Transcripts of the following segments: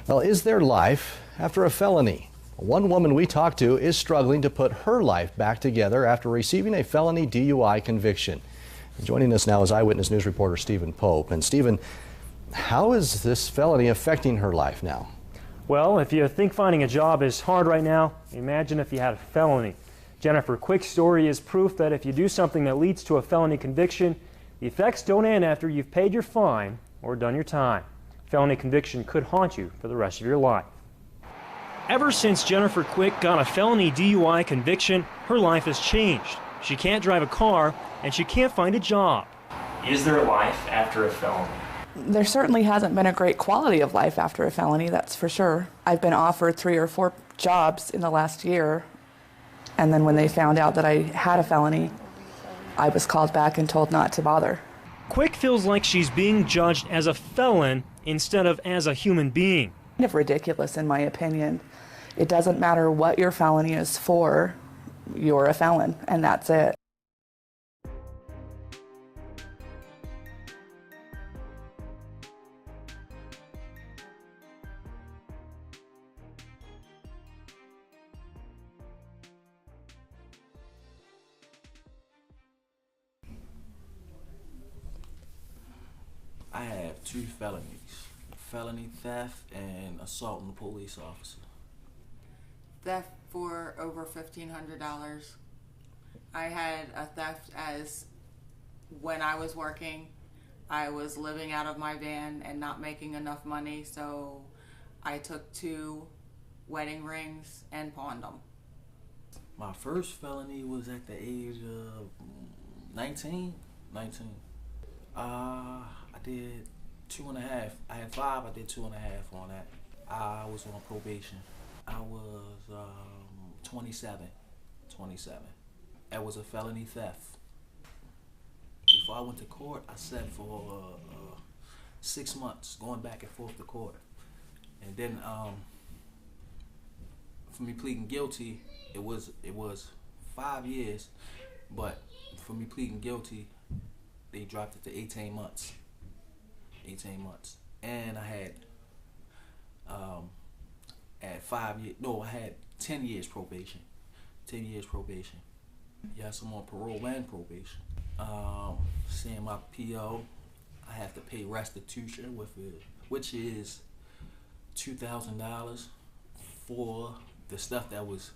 Well, is there life after a felony? One woman we talked to is struggling to put her life back together after receiving a felony DUI conviction. Joining us now is Eyewitness News reporter Stephen Pope. And Stephen, how is this felony affecting her life now? Well, if you think finding a job is hard right now, imagine if you had a felony. Jennifer Quick's story is proof that if you do something that leads to a felony conviction, the effects don't end after you've paid your fine or done your time. Felony conviction could haunt you for the rest of your life. Ever since Jennifer Quick got a felony DUI conviction, her life has changed. She can't drive a car and she can't find a job. Is there a life after a felony? There certainly hasn't been a great quality of life after a felony, that's for sure. I've been offered 3 or 4 jobs in the last year, and then when they found out that I had a felony, I was called back and told not to bother. Quick feels like she's being judged as a felon instead of as a human being. Kind of ridiculous in my opinion. It doesn't matter what your felony is for, you're a felon, and that's it. I have 2 felonies, felony theft and assaulting a police officer. Theft for over $1,500. I had a theft as when I was working, I was living out of my van and not making enough money, so I took 2 wedding rings and pawned them. My first felony was at the age of 19. I did 2.5. I had 5, I did 2.5 on that. I was on probation. I was 27. That was a felony theft. Before I went to court, I sat for 6 months going back and forth to court. And then for me pleading guilty, it was 5 years, but for me pleading guilty, they dropped it to 18 months. 18 months. And I had 5 years, no, I had 10 years probation. 10 years probation. Yes, I'm on parole and probation. Seeing my PO, I have to pay restitution with it, which is $2,000 for the stuff that was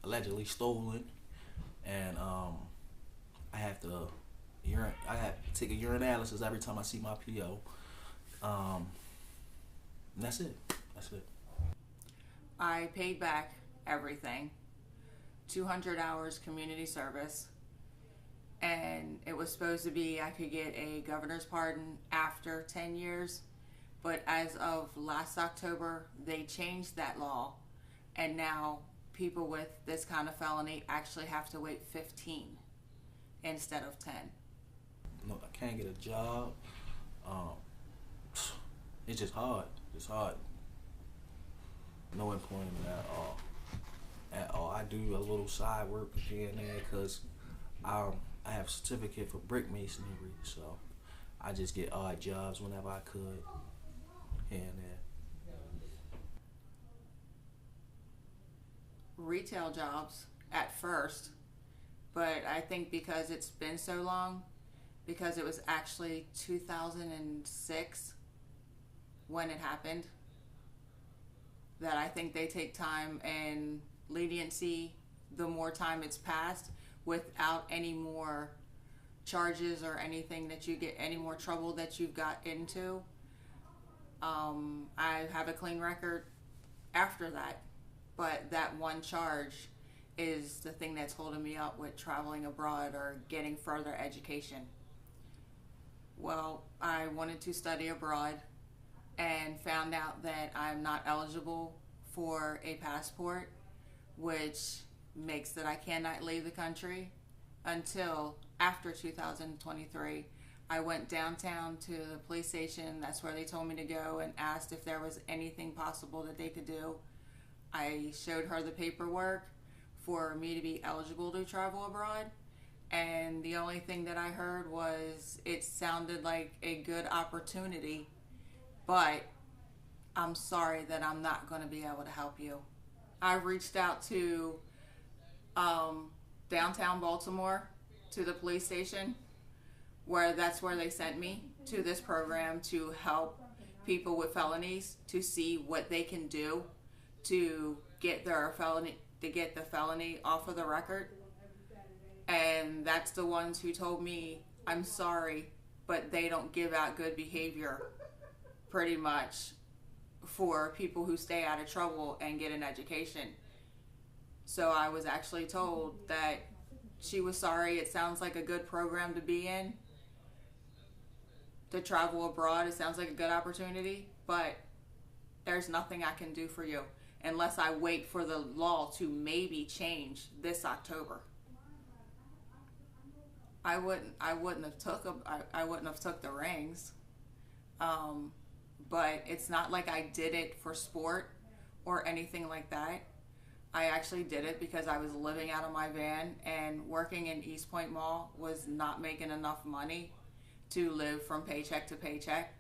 allegedly stolen, and I have to take a urinalysis every time I see my PO. And that's it. I paid back everything. 200 hours community service, and it was supposed to be I could get a governor's pardon after 10 years, but as of last October, they changed that law, and now people with this kind of felony actually have to wait 15 instead of 10. No, I can't get a job. It's just hard. It's hard. No employment at all. I do a little side work here and there because I have a certificate for brick masonry, so I just get odd jobs whenever I could here and there. Retail jobs at first, but I think because it's been so long, because it was actually 2006 when it happened, that I think they take time and leniency the more time it's passed without any more charges or anything that you get, any more trouble that you've got into. I have a clean record after that, but that one charge is the thing that's holding me up with traveling abroad or getting further education. Well, I wanted to study abroad and found out that I'm not eligible for a passport, which makes that I cannot leave the country until after 2023. I went downtown to the police station, that's where they told me to go, and asked if there was anything possible that they could do. I showed her the paperwork for me to be eligible to travel abroad, and the only thing that I heard was it sounded like a good opportunity, but I'm sorry that I'm not going to be able to help you. I reached out to downtown Baltimore, to the police station, that's where they sent me to this program to help people with felonies, to see what they can do to get the felony off of the record. And that's the ones who told me, I'm sorry, but they don't give out good behavior, pretty much, for people who stay out of trouble and get an education. So I was actually told that she was sorry. It sounds like a good program to be in, to travel abroad. It sounds like a good opportunity, but there's nothing I can do for you unless I wait for the law to maybe change this October. I wouldn't have took the rings, but it's not like I did it for sport or anything like that. I actually did it because I was living out of my van, and working in East Point Mall was not making enough money to live from paycheck to paycheck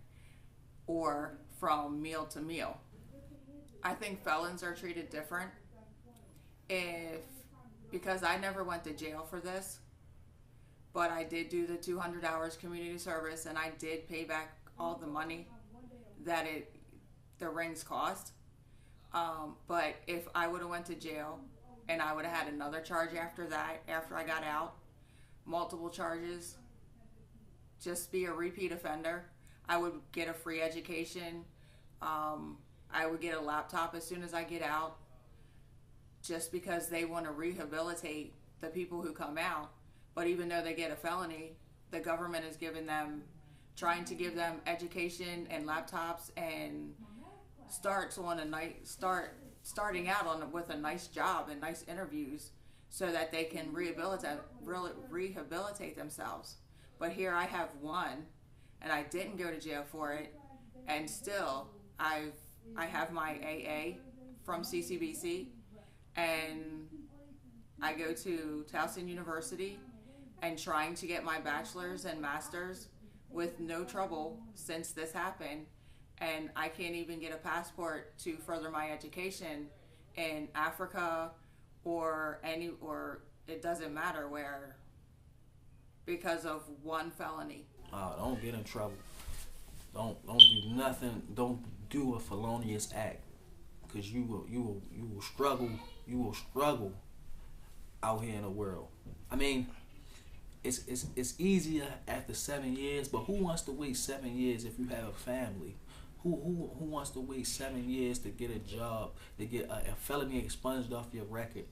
or from meal to meal. I think felons are treated different because I never went to jail for this, but I did do the 200 hours community service, and I did pay back all the money that the rings cost. But if I would have went to jail and I would have had another charge after that, after I got out, multiple charges, just be a repeat offender, I would get a free education. I would get a laptop as soon as I get out, just because they want to rehabilitate the people who come out. But even though they get a felony, the government is trying to give them education and laptops, and starting out with a nice job and nice interviews, so that they can rehabilitate themselves. But here I have one, and I didn't go to jail for it, and still I have my AA from CCBC, and I go to Towson University and trying to get my bachelor's and master's with no trouble since this happened. And I can't even get a passport to further my education in Africa or it doesn't matter where, because of one felony. Don't get in trouble. Don't do nothing. Don't do a felonious act, because you will struggle. You will struggle out here in the world. I mean, it's easier after 7 years, but who wants to wait 7 years if you have a family? Who wants to wait 7 years to get a job, to get a felony expunged off your record,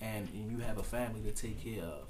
and you have a family to take care of?